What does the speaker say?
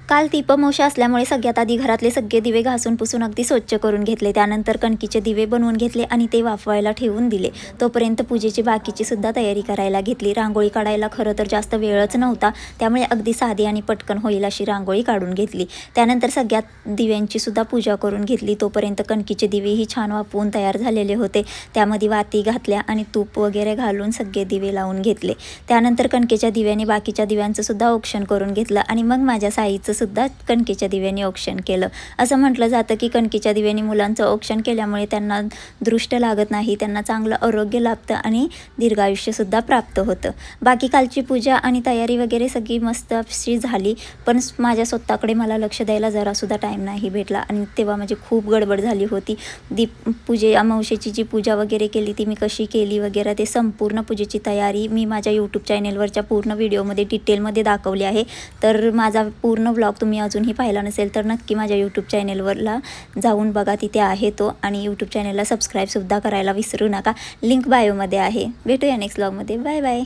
काल दीपमोशा असल्यामुळे सगळ्यात आधी घरातले सगळे दिवे घासून पुसून अगदी स्वच्छ करून घेतले। त्यानंतर कणकीचे दिवे बनवून घेतले आणि ते वाफवायला ठेवून दिले। तोपर्यंत पूजेची बाकीची सुद्धा तयारी करायला घेतली। रांगोळी काढायला खरं तर जास्त वेळच नव्हता, त्यामुळे अगदी साधी आणि पटकन होईल अशी रांगोळी काढून घेतली। त्यानंतर सगळ्यात दिव्यांची सुद्धा पूजा करून घेतली। तोपर्यंत कणकीचे दिवेही छान वाफवून तयार झालेले होते। त्यामध्ये वाती घातल्या आणि तूप वगैरे घालून सगळे दिवे लावून घेतले। त्यानंतर कणकेच्या दिव्याने बाकीच्या दिव्यांचं सुद्धा औक्षण करून घेतलं आणि मग माझ्या साईचं सुद्धा कणकेच्या दिव्याने औक्षण केलं। असं म्हटलं जातं की कणकेच्या दिव्याने मुलांचं औक्षण केल्यामुळे त्यांना दृष्ट लागत नाही, त्यांना चांगलं आरोग्य लाभतं आणि दीर्घायुष्य सुद्धा प्राप्त होतं। बाकी कालची पूजा आणि तयारी वगैरे सगळी मस्त अशी झाली, पण माझ्या स्वतःकडे मला लक्ष द्यायला जरासुद्धा टाईम नाही भेटला आणि तेव्हा माझी खूप गडबड झाली होती। अमावस्येची जी पूजा वगैरे केली ती मी कशी केली वगैरे ते संपूर्ण पूजेची तयारी मी माझ्या यूट्यूब चॅनेलवरच्या पूर्ण व्हिडिओमध्ये डिटेलमध्ये दाखवली आहे। तर माझा पूर्ण व्लॉग तुम्ही अजूनही पाहिला नसेल तर नक्की माझ्या यूट्यूब चॅनेलवरला जाऊन बघा, तिथे आहे तो। आणि यूट्यूब चॅनेलला सबस्क्राईबसुद्धा करायला विसरू नका, लिंक बायोमध्ये आहे। भेटूया नेक्स्ट व्लॉगमध्ये, बाय बाय।